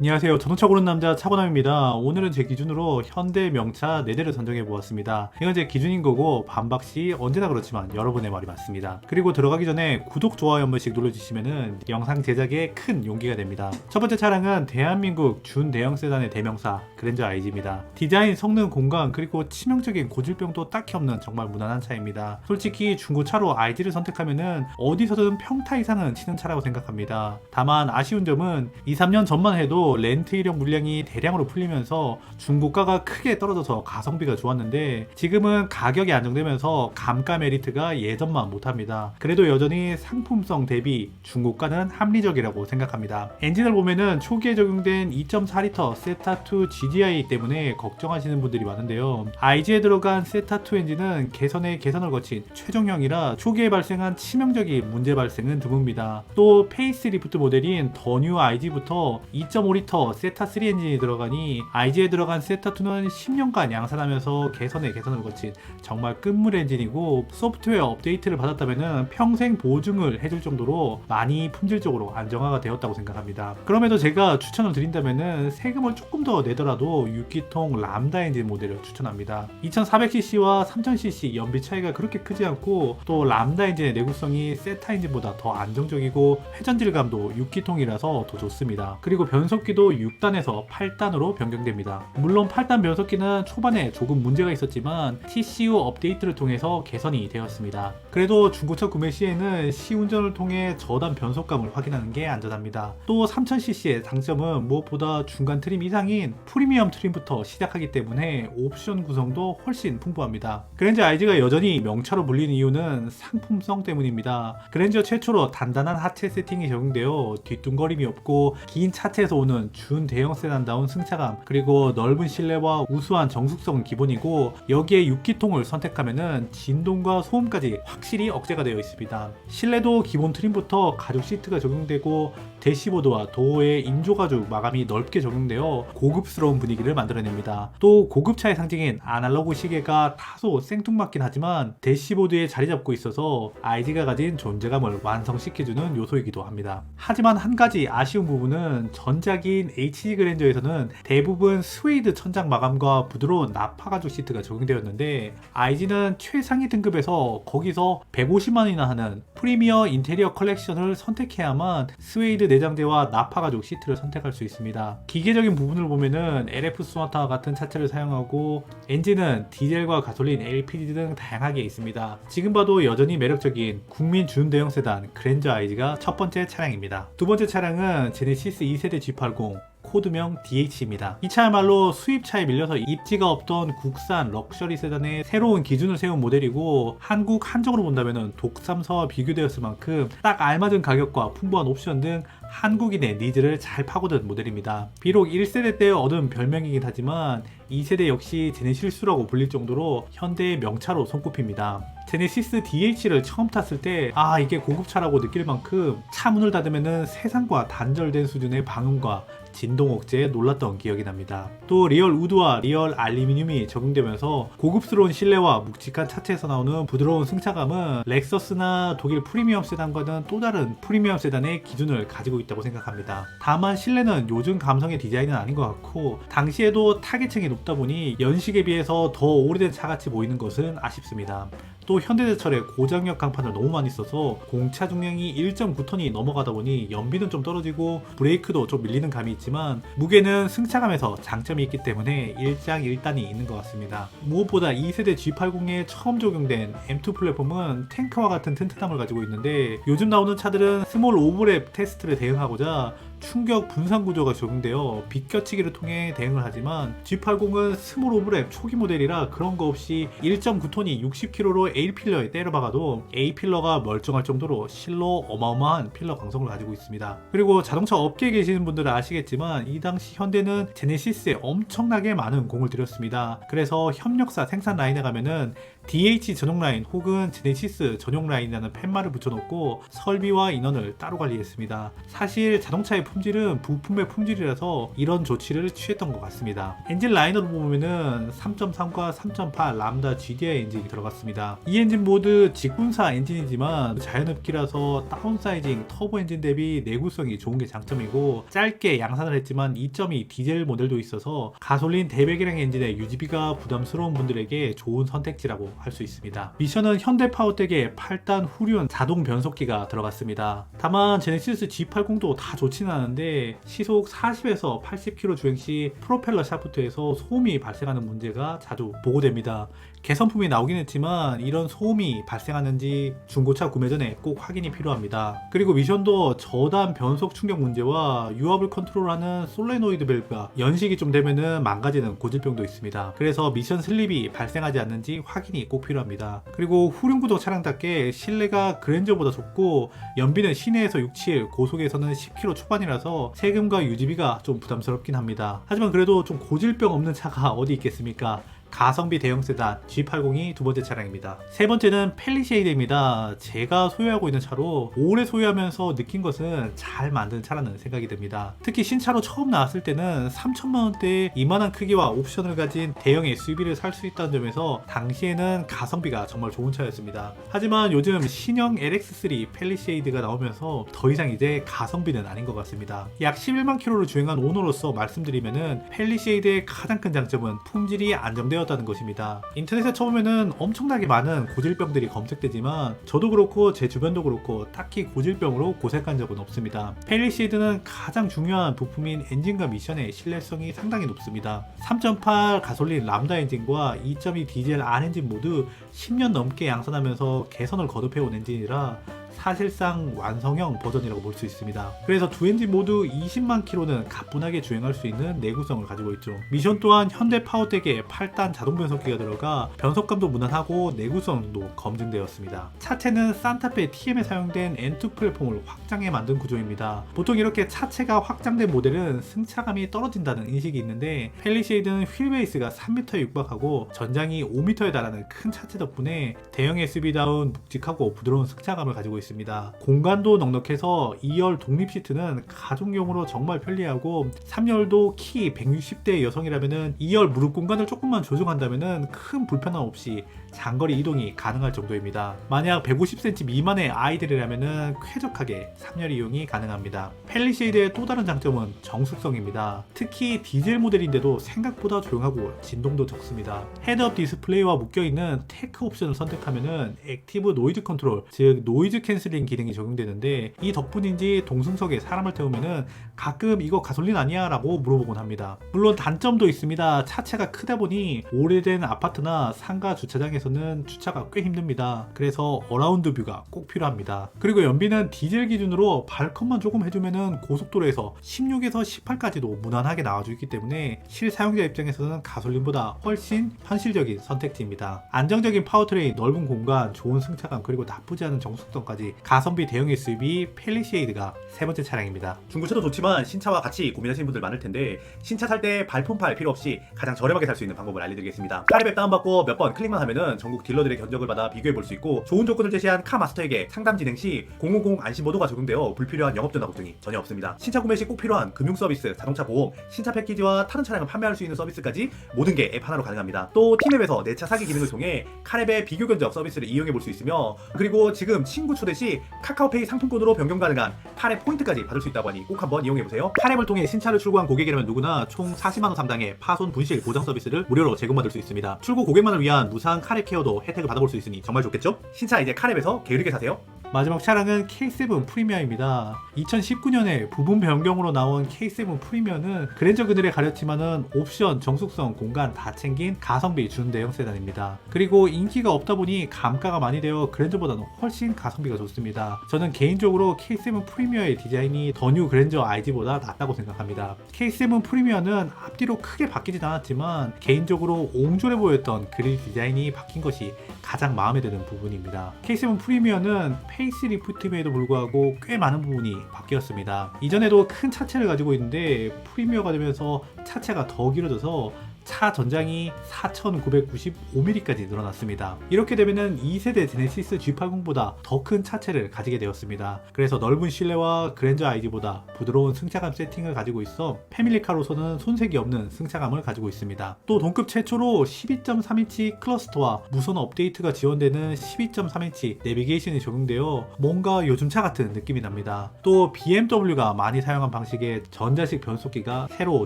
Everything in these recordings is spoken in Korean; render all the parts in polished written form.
안녕하세요. 자동차 고르는 남자 차고남입니다. 오늘은 제 기준으로 현대 명차 4대를 선정해 보았습니다. 이건 제 기준인 거고 반박시 언제나 그렇지만 여러분의 말이 맞습니다. 그리고 들어가기 전에 구독, 좋아요 한 번씩 눌러주시면 영상 제작에 큰 용기가 됩니다. 첫 번째 차량은 대한민국 준대형 세단의 대명사 그랜저 IG입니다. 디자인, 성능, 공간 그리고 치명적인 고질병도 딱히 없는 정말 무난한 차입니다. 솔직히 중고차로 IG를 선택하면은 어디서든 평타 이상은 치는 차라고 생각합니다. 다만 아쉬운 점은 2, 3년 전만 해도 렌트 이력 물량이 대량으로 풀리면서 중고가가 크게 떨어져서 가성비가 좋았는데 지금은 가격이 안정되면서 감가 메리트가 예전만 못합니다. 그래도 여전히 상품성 대비 중고가는 합리적이라고 생각합니다. 엔진을 보면은 초기에 적용된 2.4L 세타2 GDI 때문에 걱정하시는 분들이 많은데요. IG에 들어간 세타2 엔진은 개선에 개선을 거친 최종형이라 초기에 발생한 치명적인 문제 발생은 드뭅니다. 또 페이스리프트 모델인 더 뉴 IG부터 2.5L 세타3 엔진이 들어가니 IG에 들어간 세타2는 10년간 양산하면서 개선에 개선을 거친 정말 끝물 엔진이고 소프트웨어 업데이트를 받았다면 평생 보증을 해줄 정도로 많이 품질적으로 안정화가 되었다고 생각합니다. 그럼에도 제가 추천을 드린다면 세금을 조금 더 내더라도 6기통 람다 엔진 모델을 추천합니다. 2400cc와 3000cc 연비 차이가 그렇게 크지 않고 또 람다 엔진의 내구성이 세타 엔진보다 더 안정적이고 회전 질감도 6기통이라서 더 좋습니다. 그리고 변속기도 6단에서 8단으로 변경됩니다. 물론 8단 변속기는 초반에 조금 문제가 있었지만 TCU 업데이트를 통해서 개선이 되었습니다. 그래도 중고차 구매 시에는 시운전을 통해 저단 변속감을 확인하는 게 안전합니다. 또 3000cc의 장점은 무엇보다 중간 트림 이상인 프리미엄 트림부터 시작하기 때문에 옵션 구성도 훨씬 풍부합니다. 그랜저 IG가 여전히 명차로 불리는 이유는 상품성 때문입니다. 그랜저 최초로 단단한 하체 세팅이 적용되어 뒤뚱거림이 없고 긴 차체에서 오는 준 대형 세단다운 승차감 그리고 넓은 실내와 우수한 정숙성은 기본이고 여기에 6기통을 선택하면은 진동과 소음까지 확실히 억제가 되어 있습니다. 실내도 기본 트림부터 가죽 시트가 적용되고 대시보드와 도어에 인조가죽 마감이 넓게 적용되어 고급스러운 분위기를 만들어냅니다. 또 고급차의 상징인 아날로그 시계가 다소 생뚱맞긴 하지만 대시보드에 자리 잡고 있어서 IG가 가진 존재감을 완성시켜주는 요소이기도 합니다. 하지만 한 가지 아쉬운 부분은 전작인 HG 그랜저에서는 대부분 스웨이드 천장 마감과 부드러운 나파 가죽 시트가 적용되었는데 IG는 최상위 등급에서 거기서 150만원이나 하는 프리미어 인테리어 컬렉션을 선택해야만 스웨이드 내장재와 나파 가죽 시트를 선택할 수 있습니다. 기계적인 부분을 보면은 LF 소나타와 같은 차체를 사용하고 엔진은 디젤과 가솔린, LPG 등 다양하게 있습니다. 지금 봐도 여전히 매력적인 국민 준대형 세단 그랜저 IG가 첫 번째 차량입니다. 두 번째 차량은 제네시스 2세대 G80 코드명 DH입니다. 이 차야말로 수입차에 밀려서 입지가 없던 국산 럭셔리 세단의 새로운 기준을 세운 모델이고 한국 한정으로 본다면 독삼사와 비교되었을 만큼 딱 알맞은 가격과 풍부한 옵션 등 한국인의 니즈를 잘 파고든 모델입니다. 비록 1세대 때 얻은 별명이긴 하지만 2세대 역시 제네시스라고 불릴 정도로 현대의 명차로 손꼽힙니다. 제네시스 DH를 처음 탔을 때 이게 고급차라고 느낄 만큼 차 문을 닫으면 세상과 단절된 수준의 방음과 진동 억제에 놀랐던 기억이 납니다. 또 리얼 우드와 리얼 알루미늄이 적용되면서 고급스러운 실내와 묵직한 차체에서 나오는 부드러운 승차감은 렉서스나 독일 프리미엄 세단과는 또 다른 프리미엄 세단의 기준을 가지고 있다고 생각합니다. 다만 실내는 요즘 감성의 디자인은 아닌 것 같고 당시에도 타겟층이 높다 보니 연식에 비해서 더 오래된 차같이 보이는 것은 아쉽습니다. 또 현대제철에 고장력 강판을 너무 많이 써서 공차 중량이 1.9톤이 넘어가다 보니 연비는 좀 떨어지고 브레이크도 좀 밀리는 감이 있지만 무게는 승차감에서 장점이 있기 때문에 일장일단이 있는 것 같습니다. 무엇보다 2세대 G80에 처음 적용된 M2 플랫폼은 탱크와 같은 튼튼함을 가지고 있는데 요즘 나오는 차들은 스몰 오버랩 테스트를 대응하고자 충격 분산 구조가 적용되어 비껴치기를 통해 대응을 하지만 G80은 스몰 오브랩 초기 모델이라 그런 거 없이 1.9톤이 60kg로 A필러에 때려박아도 A필러가 멀쩡할 정도로 실로 어마어마한 필러 강성을 가지고 있습니다. 그리고 자동차 업계에 계시는 분들은 아시겠지만 이 당시 현대는 제네시스에 엄청나게 많은 공을 들였습니다. 그래서 협력사 생산 라인에 가면은 DH 전용 라인 혹은 제네시스 전용 라인이라는 팻말을 붙여놓고 설비와 인원을 따로 관리했습니다. 사실 자동차의 품질은 부품의 품질이라서 이런 조치를 취했던 것 같습니다. 엔진 라인으로 보면은 3.3과 3.8 람다 GDI 엔진이 들어갔습니다. 이 엔진 모두 직분사 엔진이지만 자연흡기라서 다운사이징 터보 엔진 대비 내구성이 좋은 게 장점이고, 짧게 양산을 했지만 2.2 디젤 모델도 있어서 가솔린 대배기량 엔진의 유지비가 부담스러운 분들에게 좋은 선택지라고 할 수 있습니다. 미션은 현대파워텍의 8단 후륜 자동 변속기가 들어갔습니다. 다만 제네시스 G80도 다 좋지는 않은데 시속 40에서 80km 주행 시 프로펠러 샤프트에서 소음이 발생하는 문제가 자주 보고됩니다. 개선품이 나오긴 했지만 이런 소음이 발생하는지 중고차 구매 전에 꼭 확인이 필요합니다. 그리고 미션도 저단 변속 충격 문제와 유압을 컨트롤하는 솔레노이드 밸브가 연식이 좀 되면은 망가지는 고질병도 있습니다. 그래서 미션 슬립이 발생하지 않는지 확인이 꼭 필요합니다. 그리고 후륜구동 차량답게 실내가 그랜저보다 좁고 연비는 시내에서 6, 7, 고속에서는 10km 초반이라서 세금과 유지비가 좀 부담스럽긴 합니다. 하지만 그래도 좀 고질병 없는 차가 어디 있겠습니까? 가성비 대형 세단 G80이 두 번째 차량입니다. 세 번째는 펠리쉐이드입니다. 제가 소유하고 있는 차로 오래 소유하면서 느낀 것은 잘 만든 차라는 생각이 듭니다. 특히 신차로 처음 나왔을 때는 3천만원대에 이만한 크기와 옵션을 가진 대형 SUV를 살 수 있다는 점에서 당시에는 가성비가 정말 좋은 차였습니다. 하지만 요즘 신형 LX3 펠리쉐이드가 나오면서 더 이상 이제 가성비는 아닌 것 같습니다. 약 11만 킬로를 주행한 오너로서 말씀드리면은 펠리쉐이드의 가장 큰 장점은 품질이 안정되어 다는 것입니다. 인터넷에 쳐보면은 엄청나게 많은 고질병들이 검색되지만 저도 그렇고 제 주변도 그렇고 딱히 고질병으로 고색한 적은 없습니다. 펠리쉐이드는 가장 중요한 부품인 엔진과 미션의 신뢰성이 상당히 높습니다. 3.8 가솔린 람다 엔진과 2.2 디젤 R 엔진 모두 10년 넘게 양산하면서 개선을 거듭해온 엔진이라 사실상 완성형 버전이라고 볼 수 있습니다. 그래서 두 엔진 모두 20만 킬로는 가뿐하게 주행할 수 있는 내구성을 가지고 있죠. 미션 또한 현대파워텍의 8단 자동 변속기가 들어가 변속감도 무난하고 내구성도 검증되었습니다. 차체는 산타페 TM에 사용된 N2 플랫폼을 확장해 만든 구조입니다. 보통 이렇게 차체가 확장된 모델은 승차감이 떨어진다는 인식이 있는데 펠리쉐이드는 휠베이스가 3m에 육박하고 전장이 5m에 달하는 큰 차체 덕분에 대형 SUV다운 묵직하고 부드러운 승차감을 가지고 있습니다. 공간도 넉넉해서 2열 독립 시트는 가족용으로 정말 편리하고 3열도 키 160대 여성이라면 2열 무릎 공간을 조금만 조정한다면 큰 불편함 없이 장거리 이동이 가능할 정도입니다. 만약 150cm 미만의 아이들이라면 쾌적하게 3열 이용이 가능합니다. 펠리쉐이드의 또 다른 장점은 정숙성입니다. 특히 디젤 모델인데도 생각보다 조용하고 진동도 적습니다. 헤드업 디스플레이와 묶여있는 테크 옵션을 선택하면 액티브 노이즈 컨트롤, 즉 노이즈 캔슬링 기능이 적용되는데 이 덕분인지 동승석에 사람을 태우면 가끔 이거 가솔린 아니야? 라고 물어보곤 합니다. 물론 단점도 있습니다. 차체가 크다 보니 오래된 아파트나 상가 주차장에서는 주차가 꽤 힘듭니다. 그래서 어라운드 뷰가 꼭 필요합니다. 그리고 연비는 디젤 기준으로 발컷만 조금 해주면 고속도로에서 16에서 18까지도 무난하게 나와주기 때문에 실사용자 입장에서는 가솔린보다 훨씬 현실적인 선택지입니다. 안정적인 파워트레인, 넓은 공간, 좋은 승차감, 그리고 나쁘지 않은 정숙성까지 가성비 대형 SUV 펠리쉐이드가 세 번째 차량입니다. 중고차도 좋지만 신차와 같이 고민하시는 분들 많을 텐데 신차 살 때 발품팔 필요 없이 가장 저렴하게 살 수 있는 방법을 알려드리겠습니다. 카랩앱 다운받고 몇 번 클릭만 하면은 전국 딜러들의 견적을 받아 비교해 볼 수 있고 좋은 조건을 제시한 카마스터에게 상담 진행 시 000 안심보도가 적용되어 불필요한 영업 전화 걱정이 전혀 없습니다. 신차 구매 시 꼭 필요한 금융 서비스, 자동차 보험, 신차 패키지와 타는 차량을 판매할 수 있는 서비스까지 모든 게 앱 하나로 가능합니다. 또 팀앱에서 내 차 사기 기능을 통해 카랩의 비교 견적 서비스를 이용해 볼 수 있으며 그리고 지금 친구 초대 시 카카오페이 상품권으로 변경 가능한 카랩 포인트까지 받을 수 있다고 하니 꼭 한번 이용해 보세요. 카랩을 통해 신차를 출고한 고객이라면 누구나 총 40만원 상당의 파손 분실 보장 서비스를 무료로 제공받을 수 있습니다. 출고 고객만을 위한 무상 카랩 케어도 혜택을 받아볼 수 있으니 정말 좋겠죠? 신차 이제 카랩에서 게으르게 사세요. 마지막 차량은 K7 프리미어입니다. 2019년에 부분 변경으로 나온 K7 프리미어는 그랜저 그늘에 가렸지만은 옵션, 정숙성, 공간 다 챙긴 가성비 준대형 세단입니다. 그리고 인기가 없다 보니 감가가 많이 되어 그랜저보다는 훨씬 가성비가 좋습니다. 저는 개인적으로 K7 프리미어의 디자인이 더 뉴 그랜저 IG보다 낫다고 생각합니다. K7 프리미어는 앞뒤로 크게 바뀌진 않았지만 개인적으로 옹졸해 보였던 그릴 디자인이 바뀐 것이 가장 마음에 드는 부분입니다. K7 프리미어는 페이스리프트임에도 불구하고 꽤 많은 부분이 바뀌었습니다. 이전에도 큰 차체를 가지고 있는데 프리미어가 되면서 차체가 더 길어져서 차 전장이 4,995mm까지 늘어났습니다. 이렇게 되면은 2세대 제네시스 G80보다 더 큰 차체를 가지게 되었습니다. 그래서 넓은 실내와 그랜저 ID보다 부드러운 승차감 세팅을 가지고 있어 패밀리카로서는 손색이 없는 승차감을 가지고 있습니다. 또 동급 최초로 12.3인치 클러스터와 무선 업데이트가 지원되는 12.3인치 내비게이션이 적용되어 뭔가 요즘 차 같은 느낌이 납니다. 또 BMW가 많이 사용한 방식의 전자식 변속기가 새로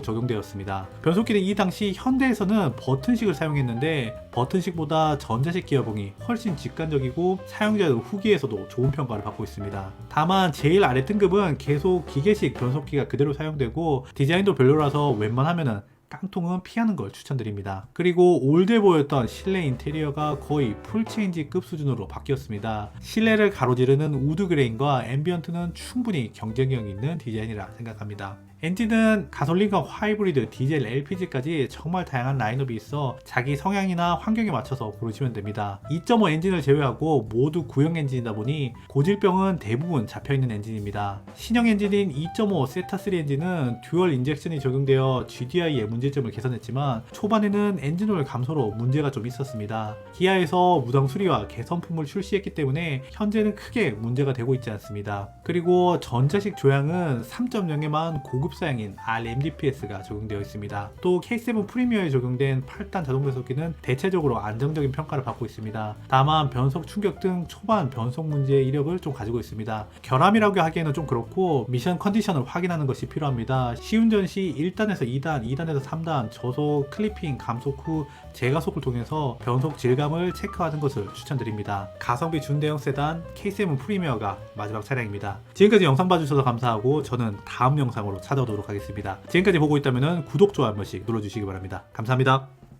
적용되었습니다. 변속기는 이 당시 현대에서는 버튼식을 사용했는데 버튼식보다 전자식 기어봉이 훨씬 직관적이고 사용자들 후기에서도 좋은 평가를 받고 있습니다. 다만 제일 아래 등급은 계속 기계식 변속기가 그대로 사용되고 디자인도 별로라서 웬만하면은 깡통은 피하는 걸 추천드립니다. 그리고 올드해 보였던 실내 인테리어가 거의 풀체인지급 수준으로 바뀌었습니다. 실내를 가로지르는 우드 그레인과 앰비언트는 충분히 경쟁력 있는 디자인이라 생각합니다. 엔진은 가솔린과 하이브리드, 디젤, LPG까지 정말 다양한 라인업이 있어 자기 성향이나 환경에 맞춰서 고르시면 됩니다. 2.5 엔진을 제외하고 모두 구형 엔진이다 보니 고질병은 대부분 잡혀있는 엔진입니다. 신형 엔진인 2.5 세타3 엔진은 듀얼 인젝션이 적용되어 GDI의 문제점을 개선했지만 초반에는 엔진오일 감소로 문제가 좀 있었습니다. 기아에서 무당 수리와 개선품을 출시했기 때문에 현재는 크게 문제가 되고 있지 않습니다. 그리고 전자식 조향은 3.0에만 고급 사양인 RMDPS가 적용되어 있습니다. 또 K7 프리미어에 적용된 8단 자동 변속기는 대체적으로 안정적인 평가를 받고 있습니다. 다만 변속 충격 등 초반 변속 문제의 이력을 좀 가지고 있습니다. 결함이라고 하기에는 좀 그렇고 미션 컨디션을 확인하는 것이 필요합니다. 시운전 시 1단에서 2단, 2단에서 3단 저속, 클리핑, 감속 후 재가속을 통해서 변속 질감을 체크하는 것을 추천드립니다. 가성비 준대형 세단 K7 프리미어가 마지막 차량입니다. 지금까지 영상 봐주셔서 감사하고 저는 다음 영상으로 찾아오도록 하겠습니다. 지금까지 보고 있다면 구독, 좋아요 한 번씩 눌러주시기 바랍니다. 감사합니다.